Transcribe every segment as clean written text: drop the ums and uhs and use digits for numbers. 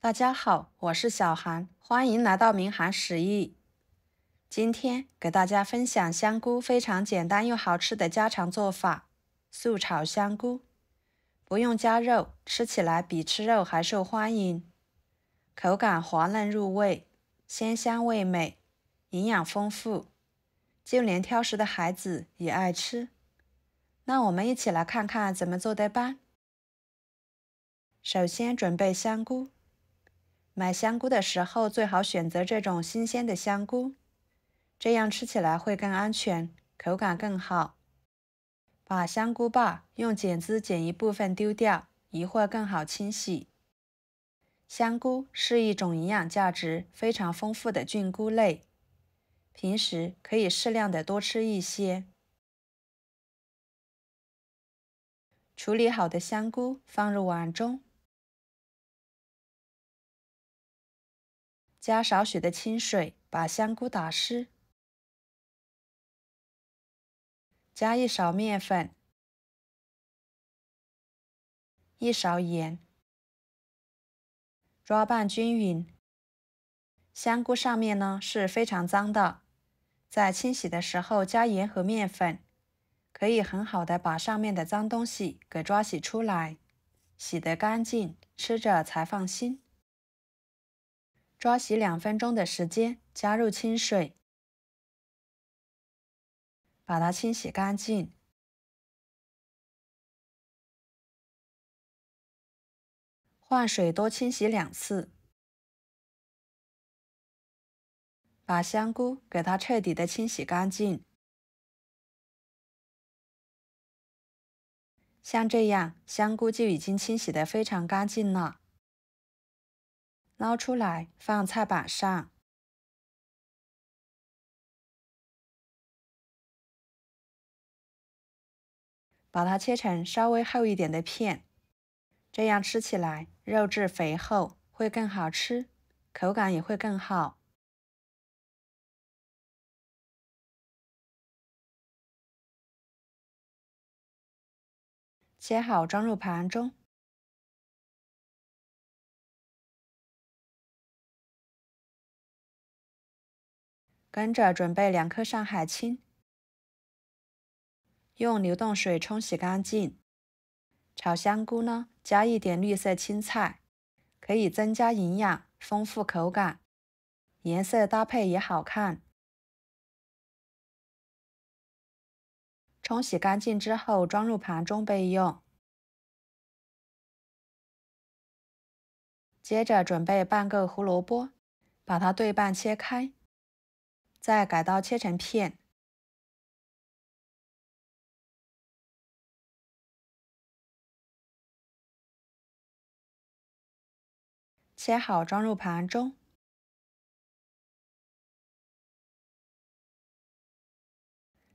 大家好，我是小韩，欢迎来到明涵食艺。今天给大家分享香菇非常简单又好吃的家常做法——素炒香菇。不用加肉，吃起来比吃肉还受欢迎。口感滑嫩入味，鲜香味美，营养丰富，就连挑食的孩子也爱吃。那我们一起来看看怎么做的吧。首先准备香菇。买香菇的时候，最好选择这种新鲜的香菇，这样吃起来会更安全，口感更好。把香菇瓣用剪子剪一部分丢掉，一会儿更好清洗。香菇是一种营养价值非常丰富的菌菇类，平时可以适量的多吃一些。处理好的香菇放入碗中，加少许的清水把香菇打湿，加一勺面粉，一勺盐，抓拌均匀。香菇上面呢是非常脏的，在清洗的时候加盐和面粉，可以很好的把上面的脏东西给抓洗出来，洗得干净，吃着才放心。抓洗2分钟的时间，加入清水，把它清洗干净。换水多清洗2次，把香菇给它彻底的清洗干净。像这样，香菇就已经清洗得非常干净了。捞出来放菜板上，把它切成稍微厚一点的片，这样吃起来肉质肥厚，会更好吃，口感也会更好。切好装入盘中，跟着准备2颗上海青，用流动水冲洗干净。炒香菇呢，加一点绿色青菜，可以增加营养，丰富口感，颜色搭配也好看。冲洗干净之后装入盘中备用。接着准备半个胡萝卜，把它对半切开，再改刀切成片。切好装入盘中。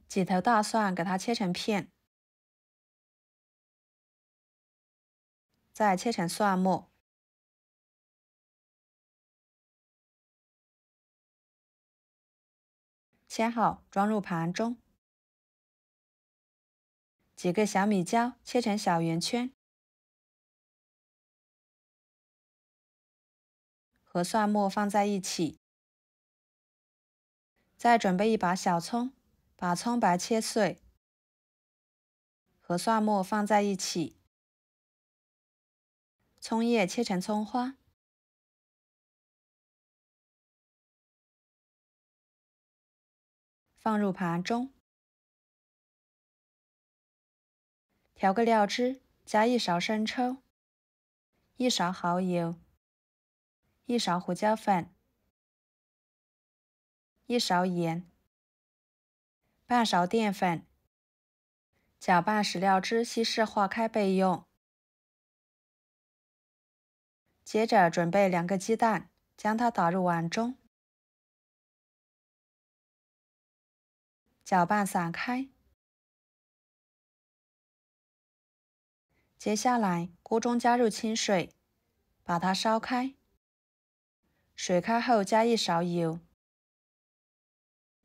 几头大蒜给它切成片，再切成蒜末。切好装入盘中。几个小米椒切成小圆圈，和蒜末放在一起。再准备一把小葱，把葱白切碎，和蒜末放在一起。葱叶切成葱花，放入盘中。调个料汁，加1勺生抽，1勺蚝油，1勺胡椒粉，1勺盐，半勺淀粉。搅拌使料汁稀释化开备用。接着准备2个鸡蛋，将它打入碗中，搅拌散开。接下来，锅中加入清水，把它烧开。水开后加1勺油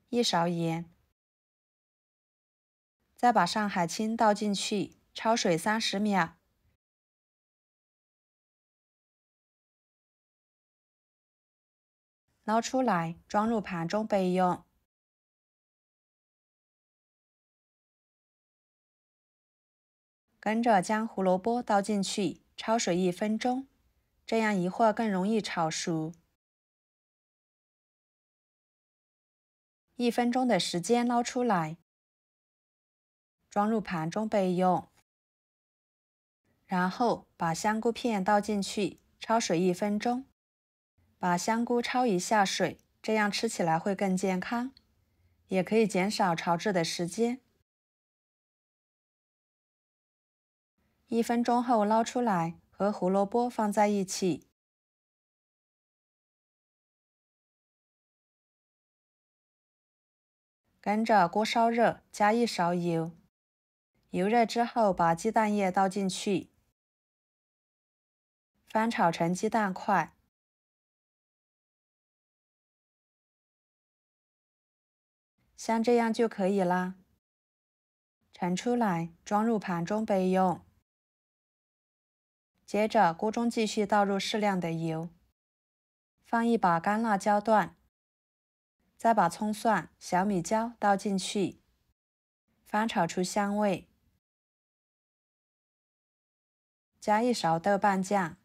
，1勺盐，再把上海青倒进去，焯水30秒。捞出来装入盘中备用。跟着将胡萝卜倒进去，焯水1分钟，这样一会儿更容易炒熟。1分钟的时间捞出来，装入盘中备用。然后把香菇片倒进去，焯水1分钟。把香菇焯一下水，这样吃起来会更健康，也可以减少炒制的时间。1分钟后捞出来，和胡萝卜放在一起。跟着锅烧热，加1勺油。油热之后，把鸡蛋液倒进去，翻炒成鸡蛋块。像这样就可以啦。盛出来，装入盘中备用。接着，锅中继续倒入适量的油，放1把干辣椒段，再把葱蒜、小米椒倒进去，翻炒出香味。加1勺豆瓣酱，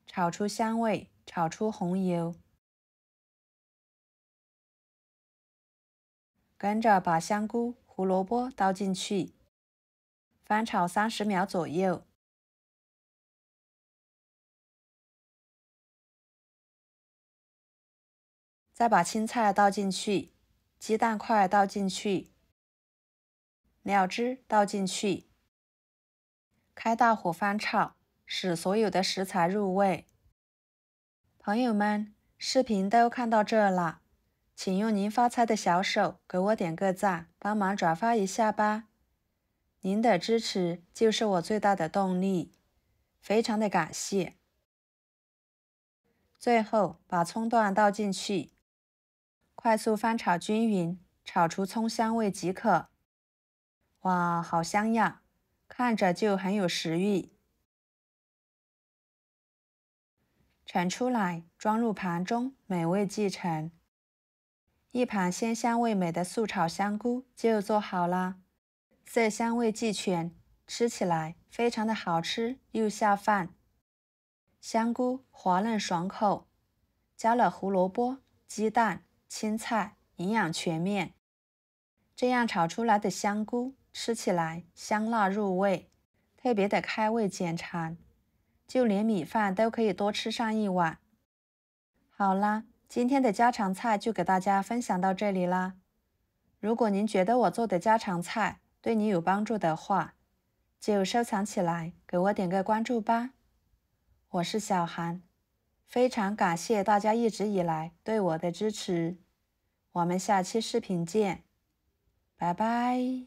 炒出香味，炒出红油。跟着把香菇、胡萝卜倒进去，翻炒30秒左右。再把青菜倒进去，鸡蛋块倒进去，料汁倒进去，开大火翻炒，使所有的食材入味。朋友们，视频都看到这了，请用您发财的小手给我点个赞，帮忙转发一下吧。您的支持就是我最大的动力，非常的感谢。最后把葱段倒进去，快速翻炒均匀，炒出葱香味即可。哇，好香呀，看着就很有食欲。盛出来，装入盘中，美味继承。一盘鲜香味美的素炒香菇就做好啦，色香味俱全，吃起来非常的好吃又下饭。香菇滑嫩爽口，加了胡萝卜、鸡蛋、青菜，营养全面。这样炒出来的香菇吃起来香辣入味，特别的开胃解馋，就连米饭都可以多吃上1碗。好啦，今天的家常菜就给大家分享到这里啦。如果您觉得我做的家常菜对你有帮助的话，就收藏起来，给我点个关注吧。我是小韩，非常感谢大家一直以来对我的支持。我们下期视频见，拜拜。